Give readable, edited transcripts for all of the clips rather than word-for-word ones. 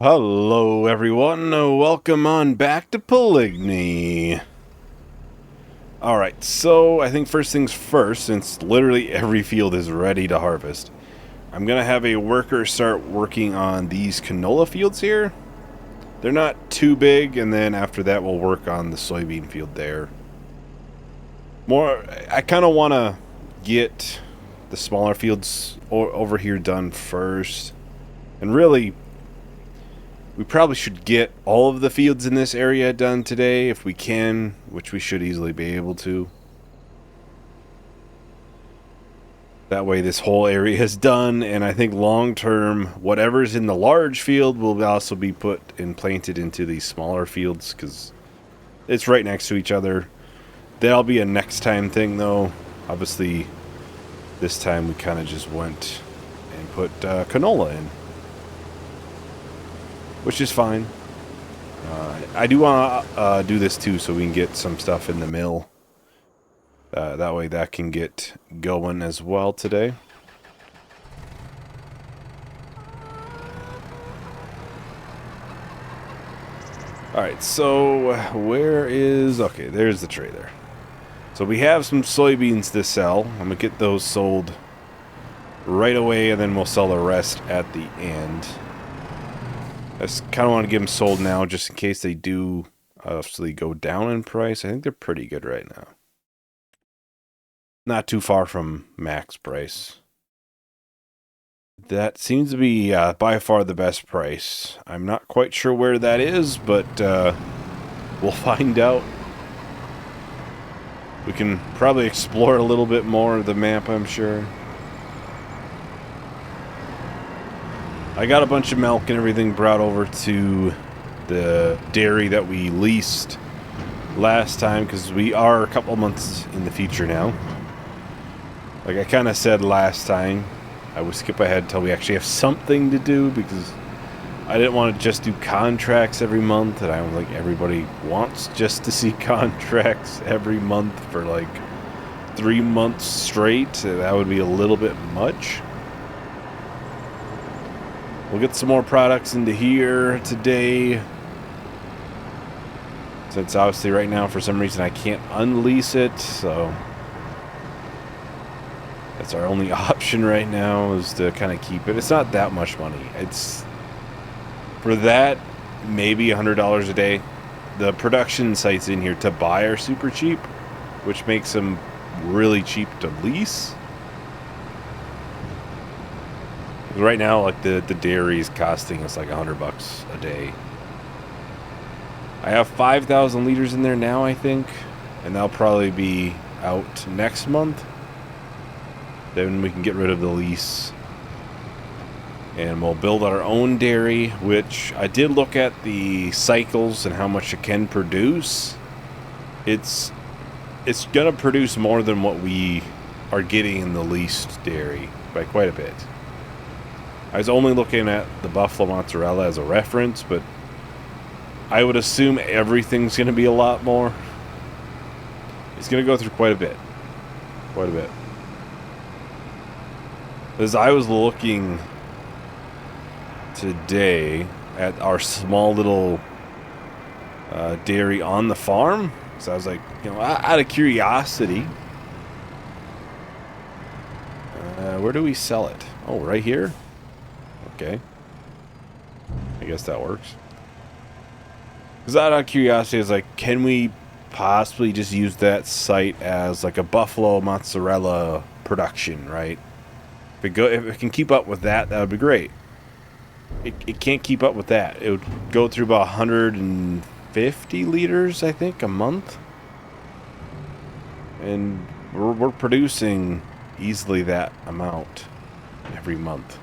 Hello everyone, welcome on back to Pallegney. Alright, so I think first things first, since literally every field is ready to harvest, I'm gonna have a worker start working on these canola fields here. They're not too big, and then after that we'll work on the soybean field there. I kinda wanna get the smaller fields over here done first, and really we probably should get all of the fields in this area done today if we can, which we should easily be able to. That way this whole area is done, and I think long term, whatever's in the large field will also be put and planted into these smaller fields, because it's right next to each other. That'll be a next time thing though. Obviously, this time we kind of just went and put canola in, which is fine. I do want to do this too so we can get some stuff in the mill. That way that can get going as well today. Alright, so where is... Okay, there's the trailer. So we have some soybeans to sell. I'm going to get those sold right away, and then we'll sell the rest at the end. I just kind of want to get them sold now, just in case they do obviously go down in price. I think they're pretty good right now. Not too far from max price. That seems to be by far the best price. I'm not quite sure where that is, but we'll find out. We can probably explore a little bit more of the map, I'm sure. I got a bunch of milk and everything brought over to the dairy that we leased last time, because we are a couple months in the future now. Like I kind of said last time, I would skip ahead until we actually have something to do, because I didn't want to just do contracts every month, and I don't think everybody wants just to see contracts every month for like 3 months straight. That would be a little bit much. We'll get some more products into here today, since obviously right now for some reason I can't unlease it, so that's our only option right now, is to kind of keep it. It's not that much money. It's for that maybe $100 a day. The production sites in here to buy are super cheap, which makes them really cheap to lease. Right now, like the dairy is costing us like $100 a day. I have 5,000 liters in there now, I think, and that'll probably be out next month. Then we can get rid of the lease, and we'll build our own dairy, which I did look at the cycles and how much it can produce. It's gonna produce more than what we are getting in the leased dairy by quite a bit. I was only looking at the buffalo mozzarella as a reference, but I would assume everything's going to be a lot more. It's going to go through quite a bit. Quite a bit. As I was looking today at our small little dairy on the farm, so I was like, you know, out of curiosity, where do we sell it? Oh, right here? Okay. I guess that works. Because out of curiosity, I was like, can we possibly just use that site as like a buffalo mozzarella production, right? If it can keep up with that, that would be great. It can't keep up with that. It would go through about 150 liters, I think, a month. And we're producing easily that amount every month.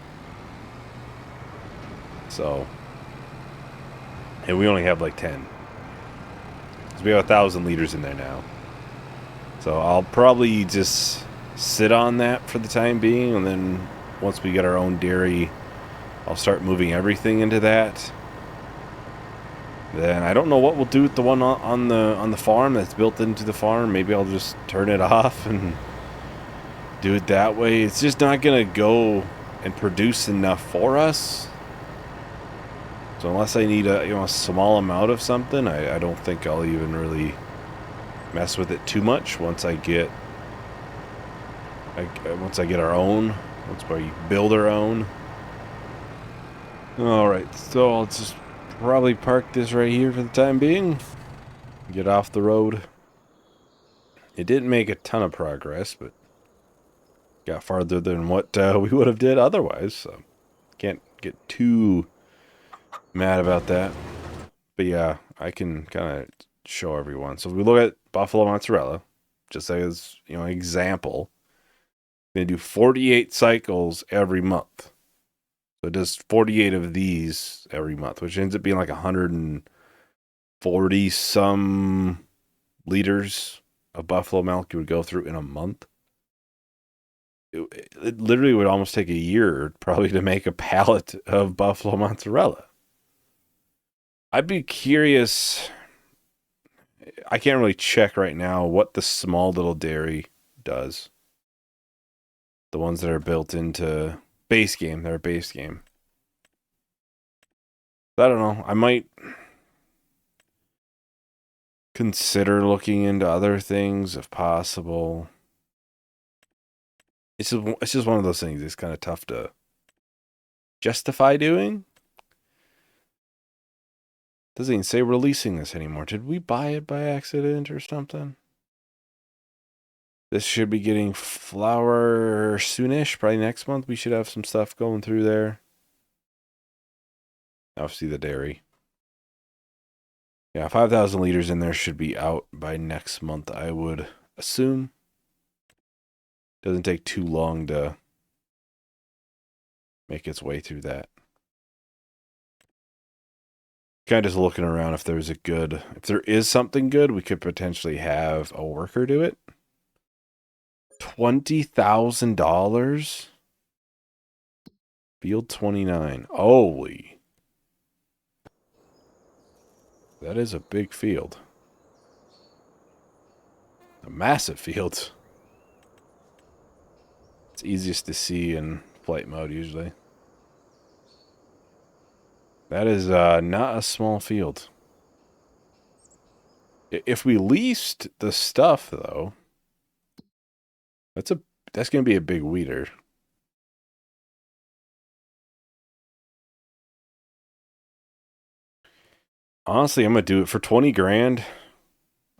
So, and we only have like 10. So we have 1,000 liters in there now. So I'll probably just sit on that for the time being, and then once we get our own dairy, I'll start moving everything into that. Then I don't know what we'll do with the one on the farm that's built into the farm. Maybe I'll just turn it off and do it that way. It's just not gonna go and produce enough for us. So unless I need a small amount of something, I don't think I'll even really mess with it too much once I get our own, once we build our own. Alright, so I'll just probably park this right here for the time being. Get off the road. It didn't make a ton of progress, but got farther than what we would have did otherwise, so can't get too mad about that. But yeah, I can kind of show everyone. So if we look at buffalo mozzarella, just as an example, I'm going to do 48 cycles every month. So it does 48 of these every month, which ends up being like 140 some liters of buffalo milk you would go through in a month. It literally would almost take a year probably to make a pallet of buffalo mozzarella. I'd be curious. I can't really check right now what the small little dairy does. The ones that are built into base game, they're base game. I don't know. I might consider looking into other things if possible. It's just one of those things. It's kind of tough to justify doing. Doesn't even say releasing this anymore. Did we buy it by accident or something? This should be getting flour soonish. Probably next month we should have some stuff going through there. Obviously the dairy. Yeah, 5,000 liters in there should be out by next month, I would assume. Doesn't take too long to make its way through that. Kind of just looking around if there is something good, we could potentially have a worker do it. $20,000? Field 29. Holy. That is a big field. A massive field. It's easiest to see in flight mode usually. That is not a small field. If we leased the stuff, though, that's going to be a big weeder. Honestly, I'm going to do it for 20 grand.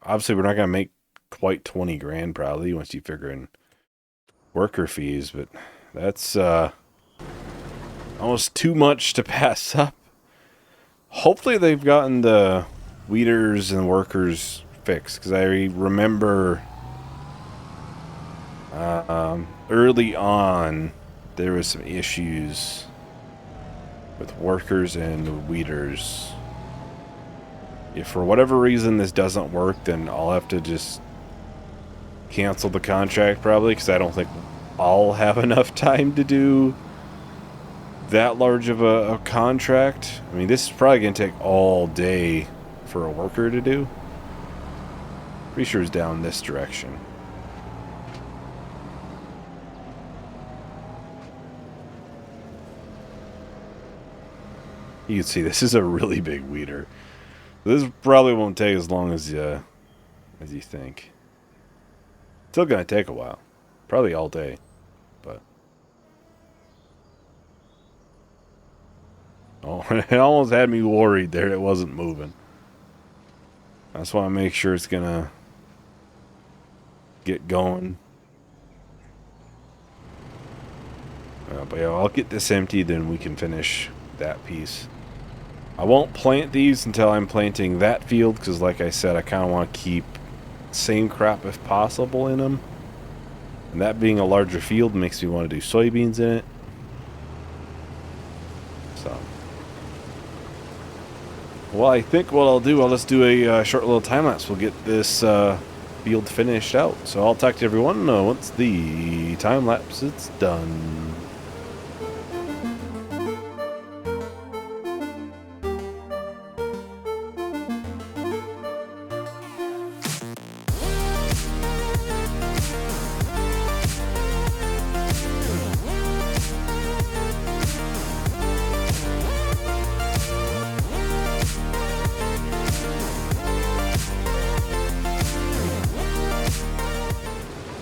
Obviously, we're not going to make quite 20 grand probably once you figure in worker fees, but that's almost too much to pass up. Hopefully they've gotten the weeders and workers fixed, because I remember early on there was some issues with workers and weeders. If for whatever reason this doesn't work, then I'll have to just cancel the contract probably, because I don't think I'll have enough time to do that large of a contract. I mean, this is probably going to take all day for a worker to do. Pretty sure it's down this direction. You can see this is a really big weeder. This probably won't take as long as you think. Still gonna take a while. Probably all day. But oh, it almost had me worried there it wasn't moving. I just want to make sure it's gonna get going. But yeah, I'll get this empty, then we can finish that piece. I won't plant these until I'm planting that field, because like I said, I kind of want to keep same crop if possible in them. And that being a larger field makes me want to do soybeans in it. So, well, I think what I'll do, I'll just do a short little time lapse. We'll get this field finished out. So I'll talk to everyone once the time lapse is done.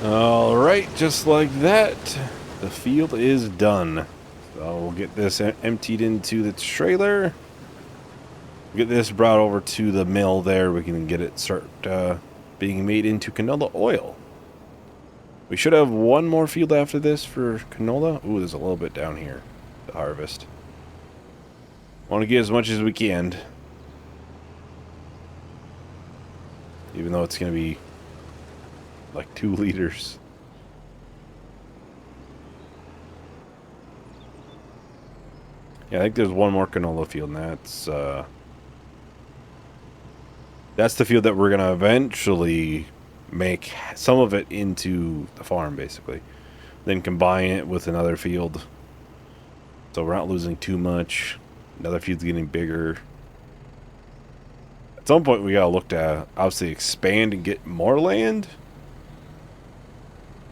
Alright, just like that, the field is done. So we'll get this emptied into the trailer. Get this brought over to the mill there. We can get it start being made into canola oil. We should have one more field after this for canola. Ooh, there's a little bit down here to harvest. Want to get as much as we can. Even though it's going to be like 2 liters. Yeah, I think there's one more canola field, and that's the field that we're going to eventually make some of it into the farm, basically. Then combine it with another field. So we're not losing too much. Another field's getting bigger. At some point, we got to look to obviously expand and get more land.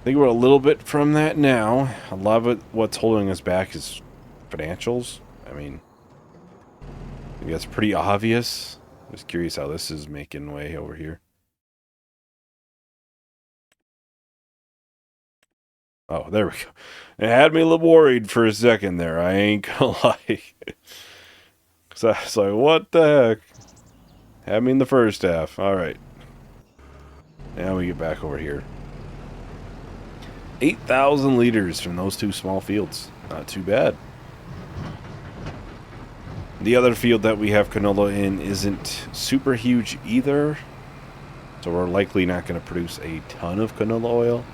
I think we're a little bit from that now. A lot of it, what's holding us back is financials. I mean, I think that's pretty obvious. I'm just curious how this is making way over here. Oh, there we go. It had me a little worried for a second there. I ain't gonna lie. So I was like, what the heck? Had me in the first half. Alright. Now we get back over here. 8,000 liters from those 2 small fields. Not too bad. The other field that we have canola in isn't super huge either. So we're likely not going to produce a ton of canola oil.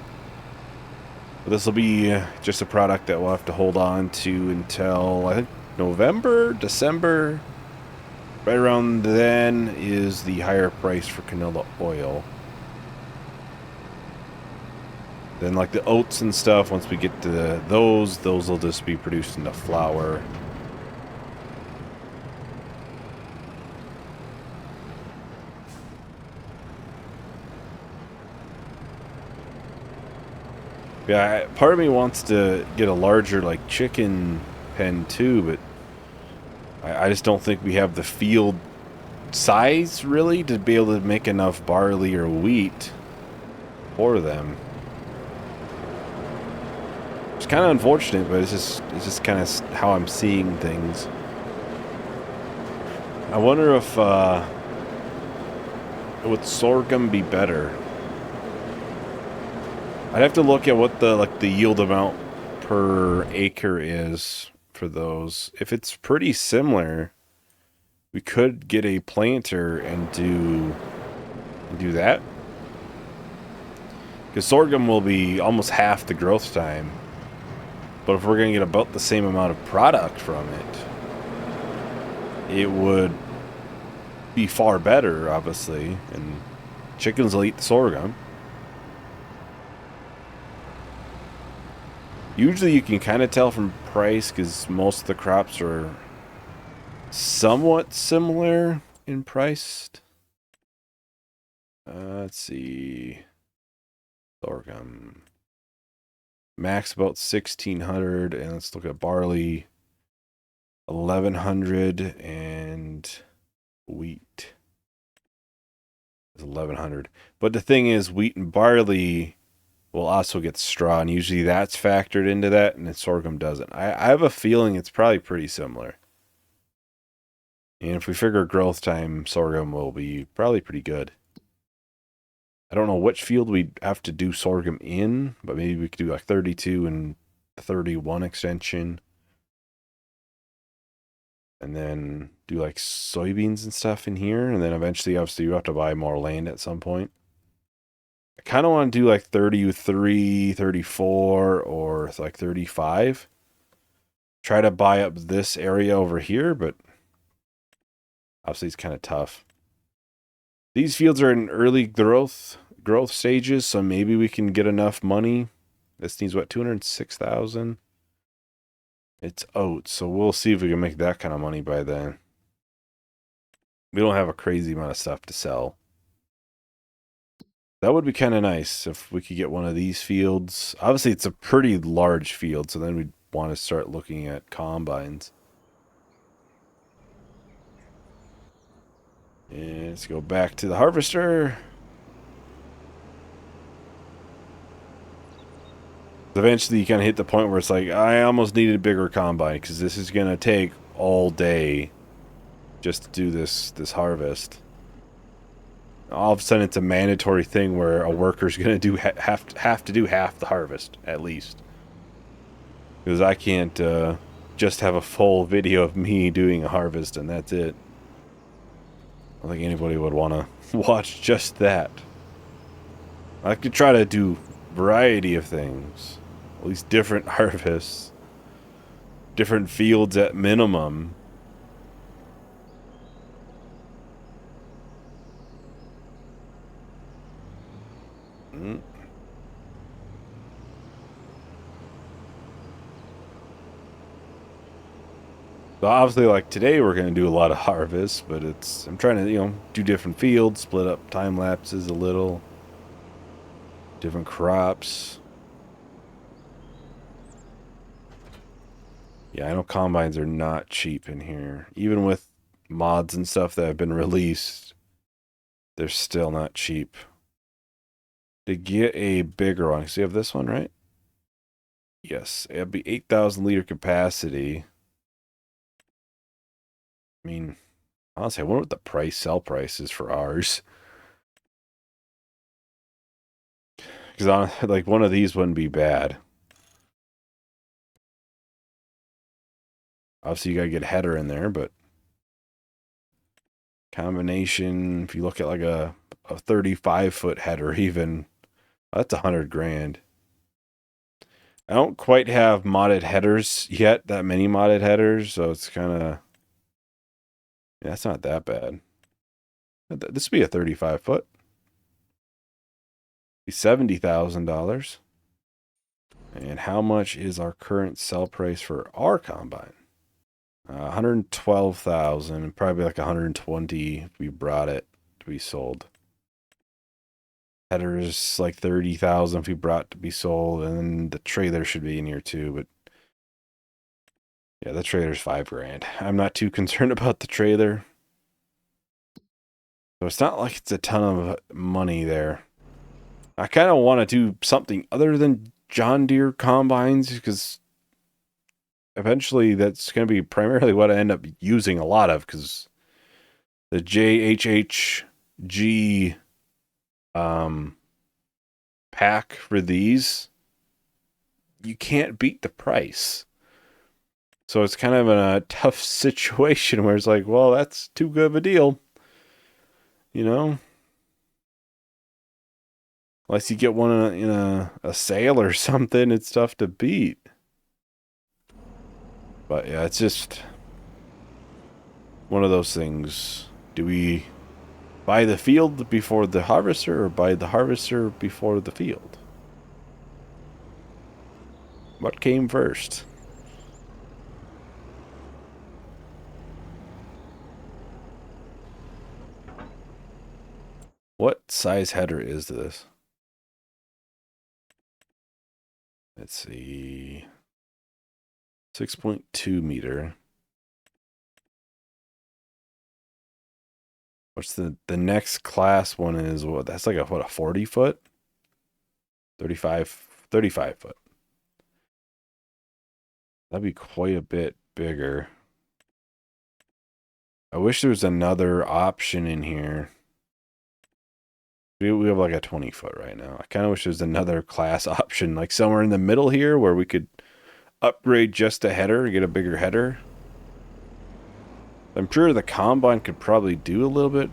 But this will be just a product that we'll have to hold on to until, I think, November, December. Right around then is the higher price for canola oil. Then like the oats and stuff, once we get to those will just be produced into flour. Yeah, part of me wants to get a larger like chicken pen too, but I just don't think we have the field size really to be able to make enough barley or wheat for them. It's kind of unfortunate, but it's just kind of how I'm seeing things. I wonder if would sorghum be better? I'd have to look at what the yield amount per acre is for those. If it's pretty similar, we could get a planter and do that. Because sorghum will be almost half the growth time. But if we're going to get about the same amount of product from it, it would be far better, obviously. And chickens will eat the sorghum. Usually you can kind of tell from price because most of the crops are somewhat similar in price. Let's see. Sorghum. Max about 1,600, and let's look at barley. 1,100, and wheat is 1,100. But the thing is, wheat and barley will also get straw, and usually that's factored into that, and sorghum doesn't. I have a feeling it's probably pretty similar. And if we figure growth time, sorghum will be probably pretty good. I don't know which field we'd have to do sorghum in, but maybe we could do like 32 and 31 extension. And then do like soybeans and stuff in here. And then eventually, obviously, you have to buy more land at some point. I kind of want to do like 33, 34, or like 35. Try to buy up this area over here, but obviously it's kind of tough. These fields are in early growth stages, so maybe we can get enough money. This needs what, 206,000? It's oats, so we'll see if we can make that kind of money by then. We don't have a crazy amount of stuff to sell. That would be kind of nice if we could get one of these fields. Obviously, it's a pretty large field, so then we'd want to start looking at combines. And let's go back to the harvester. Eventually, you kind of hit the point where it's like, I almost needed a bigger combine because this is going to take all day just to do this harvest. All of a sudden, it's a mandatory thing where a worker's going to do have to do half the harvest at least. Because I can't just have a full video of me doing a harvest and that's it. I don't think anybody would want to watch just that. I could try to do variety of things. At least different harvests. Different fields at minimum. So obviously, like today, we're going to do a lot of harvests, but I'm trying to, do different fields, split up time lapses a little, different crops. Yeah, I know combines are not cheap in here. Even with mods and stuff that have been released, they're still not cheap. To get a bigger one, so you have this one, right? Yes, it'll be 8,000 liter capacity. I mean, honestly, I wonder what the sell price is for ours. Because like one of these wouldn't be bad. Obviously, you gotta get a header in there, but combination, if you look at like a 35-foot header even, that's 100 grand. I don't quite have modded headers yet, that many modded headers, so it's kind of... Yeah, that's not that bad. This would be a 35-foot. Be $70,000. And how much is our current sell price for our combine? 112,000, probably like 120 if we brought it to be sold. Headers like 30,000 if we brought it to be sold, and then the trailer should be in here too, but yeah, the trailer's 5 grand. I'm not too concerned about the trailer. So it's not like it's a ton of money there. I kind of want to do something other than John Deere combines, because eventually that's going to be primarily what I end up using a lot of, because the JHHG pack for these, you can't beat the price. So it's kind of in a tough situation where it's like, well, that's too good of a deal. You know? Unless you get one in a sale or something, it's tough to beat. But yeah, it's just one of those things. Do we buy the field before the harvester, or buy the harvester before the field? What came first? What size header is this? Let's see. 6.2 meter. What's the next class one is? What, that's like a 40 foot? 35 foot. That'd be quite a bit bigger. I wish there was another option in here. We have like a 20 foot right now. I kind of wish there was another class option, like somewhere in the middle here, where we could upgrade just a header, get a bigger header. I'm sure the combine could probably do a little bit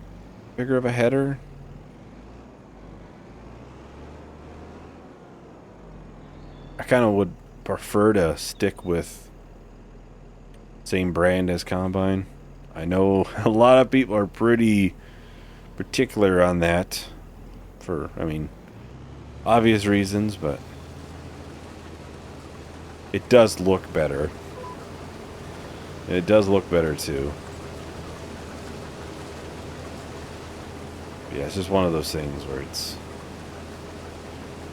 bigger of a header. I kind of would prefer to stick with same brand as combine. I know a lot of people are pretty particular on that for, I mean, obvious reasons, but it does look better. And it does look better too. Yeah, it's just one of those things where it's...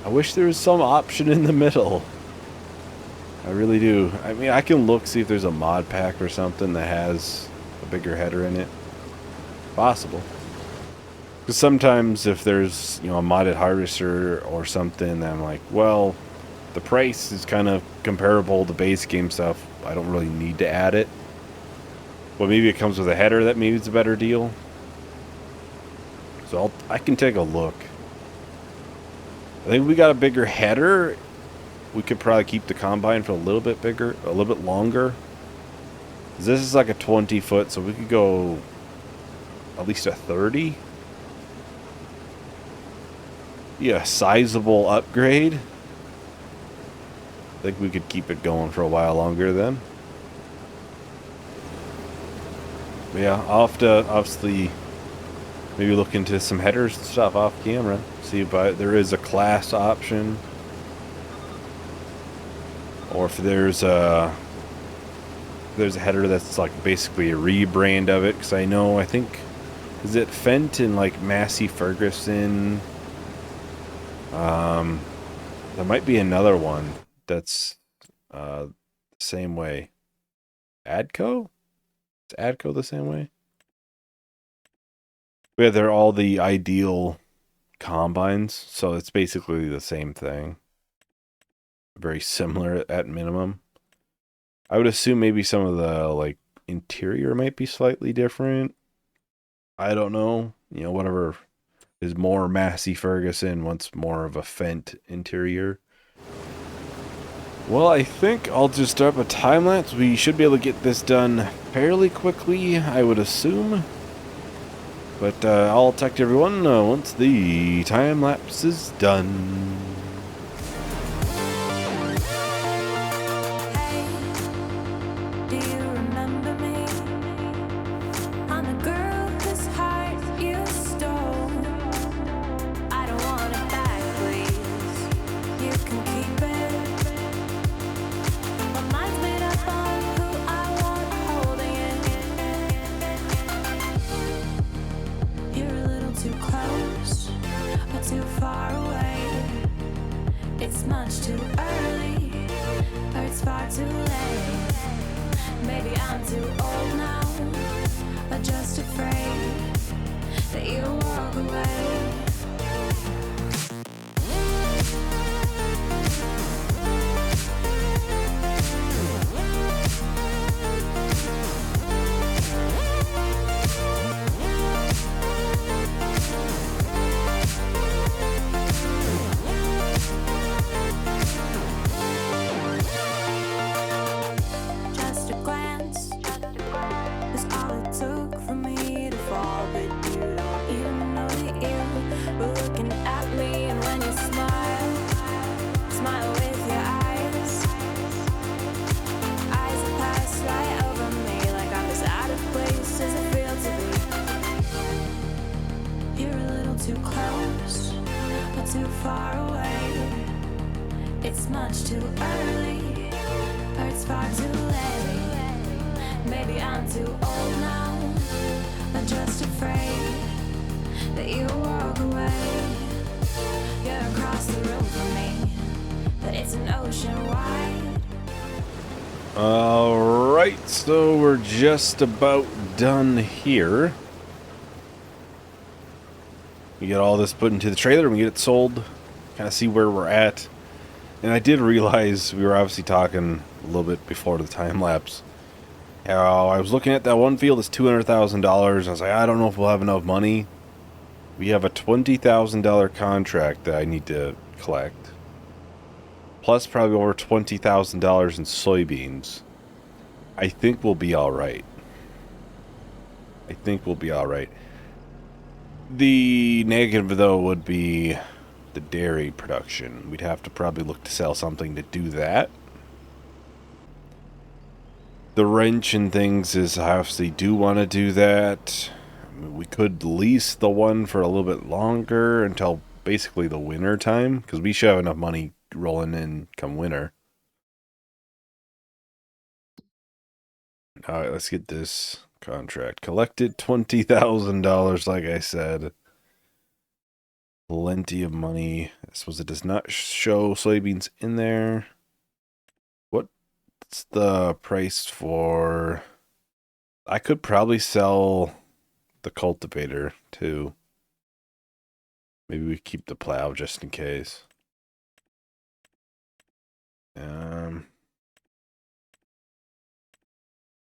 I wish there was some option in the middle. I really do. I mean, I can look, see if there's a mod pack or something that has a bigger header in it. Possible. Because sometimes if there's, a modded harvester or something, I'm like, well, The price is kind of comparable to base game stuff. I don't really need to add it. Well, maybe it comes with a header that maybe it's a better deal. So I can take a look. I think if we got a bigger header, we could probably keep the combine for a little bit bigger, a little bit longer. This is like a 20 foot, so we could go at least a 30. Yeah, sizable upgrade. I think we could keep it going for a while longer then. But yeah, I'll have to obviously maybe look into some headers and stuff off camera. See if there is a class option. Or if there's a header that's like basically a rebrand of it. Because I think, is it Fent and like Massey Ferguson? There might be another one that's the same way. Adco? Is Adco the same way? Yeah, they're all the ideal combines, so it's basically the same thing. Very similar at minimum. I would assume maybe some of the like interior might be slightly different. I don't know. You know, whatever is more Massey Ferguson wants more of a Fent interior. Well, I think I'll just start up a time lapse. We should be able to get this done fairly quickly, I would assume. But I'll talk to everyone once the time lapse is done. Alright, so we're just about done here. We get all this put into the trailer and we get it sold. Kind of see where we're at. And I did realize we were obviously talking a little bit before the time lapse. How I was looking at that one field, it's $200,000. I was like, I don't know if we'll have enough money. We have a $20,000 contract that I need to collect. Plus probably over $20,000 in soybeans. I think we'll be alright. The negative, though, would be the dairy production. We'd have to probably look to sell something to do that. The wrench and things is I obviously do want to do that. I mean, we could lease the one for a little bit longer until basically the winter time, because we should have enough money rolling in come winter. Alright, let's get this contract collected. $20,000, like I said. Plenty of money. I suppose it does not show soybeans in there. What's the price for... I could probably sell the cultivator, too. Maybe we keep the plow just in case.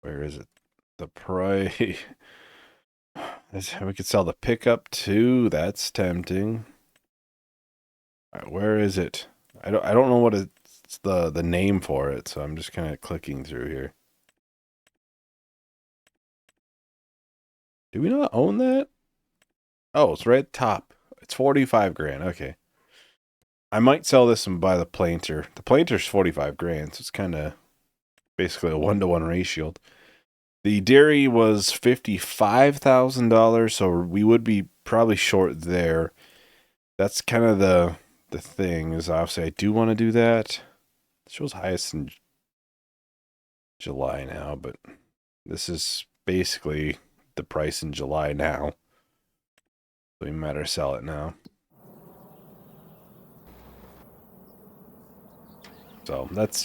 Where is it? The price. We could sell the pickup too. That's tempting. All right, where is it? I don't know what it's the name for it, so I'm just kind of clicking through here. Do we not own that? Oh, it's right at the top. It's 45 grand. Okay. I might sell this and buy the planter. The planter's 45 grand, so it's kind of basically a 1-to-1 ratio. The dairy was $55,000, so we would be probably short there. That's kind of the thing, is obviously I do want to do that. It shows highest in July now, but this is basically the price in July now. So we better sell it now. So that's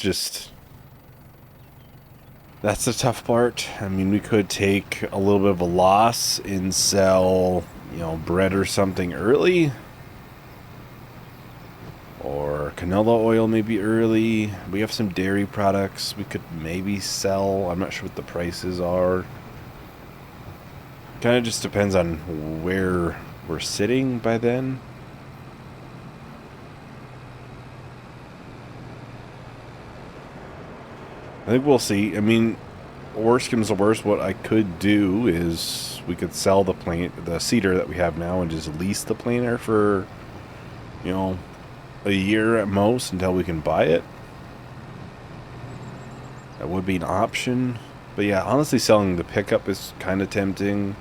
the tough part. I mean, we could take a little bit of a loss and sell, bread or something early. Or canola oil maybe early. We have some dairy products we could maybe sell. I'm not sure what the prices are. Kind of just depends on where we're sitting by then. I think we'll see. I mean, worst comes to worst, what I could do is we could sell the cedar that we have now and just lease the planter for, a year at most until we can buy it. That would be an option. But yeah, honestly, selling the pickup is kind of tempting.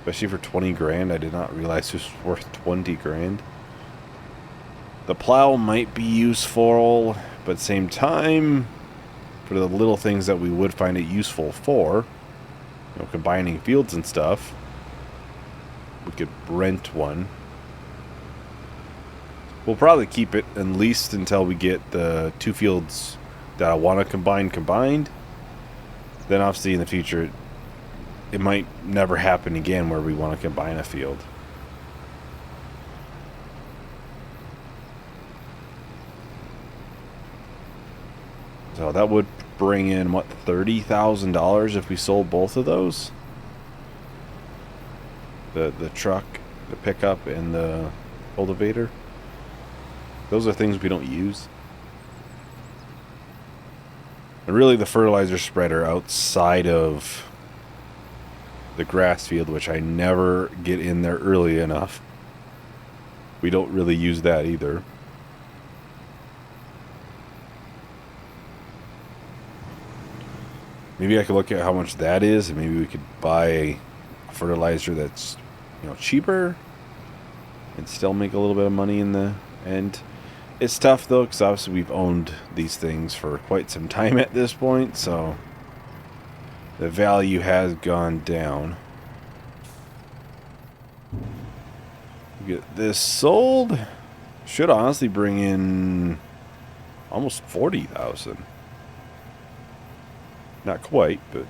Especially for 20 grand. I did not realize it was worth 20 grand. The plow might be useful, but at the same time, for the little things that we would find it useful for, combining fields and stuff, we could rent one. We'll probably keep it at least until we get the 2 fields that I want to combined. Then obviously in the future, it might never happen again where we want to combine a field. So that would bring in, what, $30,000 if we sold both of those? The truck, the pickup, and the cultivator. Those are things we don't use. And really the fertilizer spreader outside of the grass field, which I never get in there early enough. We don't really use that either. Maybe I could look at how much that is, and maybe we could buy a fertilizer that's, cheaper and still make a little bit of money in the end. It's tough, though, because obviously we've owned these things for quite some time at this point, so the value has gone down. Get this sold. Should honestly bring in almost 40,000. Not quite, but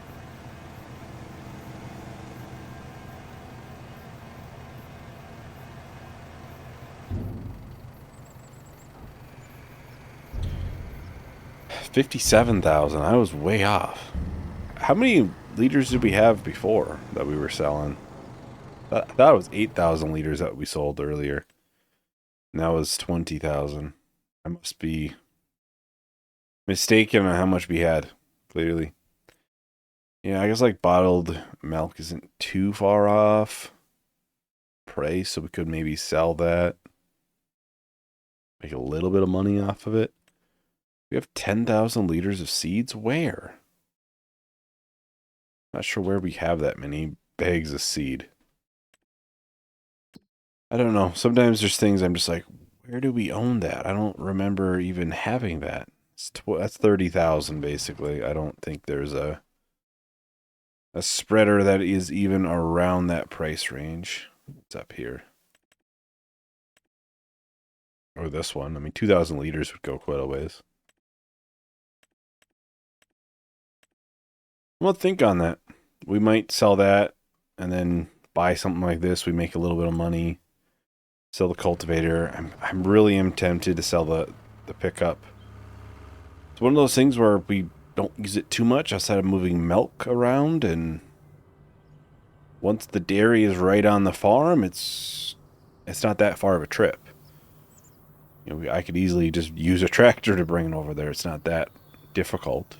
$57,000. I was way off. How many liters did we have before that we were selling? I thought it was 8,000 liters that we sold earlier. Now it's 20,000. I must be mistaken on how much we had, clearly. Yeah, I guess like bottled milk isn't too far off price, so we could maybe sell that. Make a little bit of money off of it. We have 10,000 liters of seeds? Where? Not sure where we have that many bags of seed. I don't know. Sometimes there's things I'm just like, where do we own that? I don't remember even having that. That's 30,000 basically. I don't think there's a spreader that is even around that price range. What's up here? Or this one. I mean, 2,000 liters would go quite a ways. Well, think on that. We might sell that and then buy something like this. We make a little bit of money. Sell the cultivator. I'm really tempted to sell the pickup. It's one of those things where we don't use it too much outside of moving milk around, and once the dairy is right on the farm, it's not that far of a trip. You know, I could easily just use a tractor to bring it over there. It's not that difficult.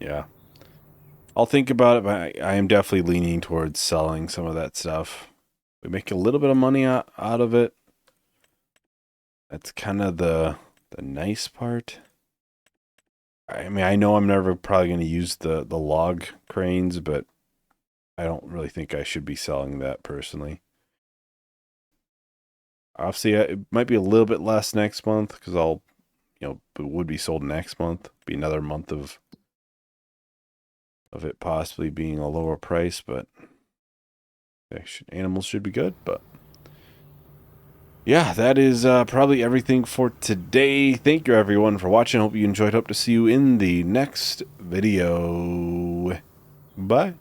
Yeah. I'll think about it, but I am definitely leaning towards selling some of that stuff. We make a little bit of money out of it. That's kind of the nice part. I mean, I know I'm never probably going to use the log cranes, but I don't really think I should be selling that personally. Obviously, it might be a little bit less next month because it would be sold next month. Be another month of it possibly being a lower price, but animals should be good. But yeah, that is probably everything for today. Thank you everyone for watching. Hope you enjoyed. Hope to see you in the next video. Bye.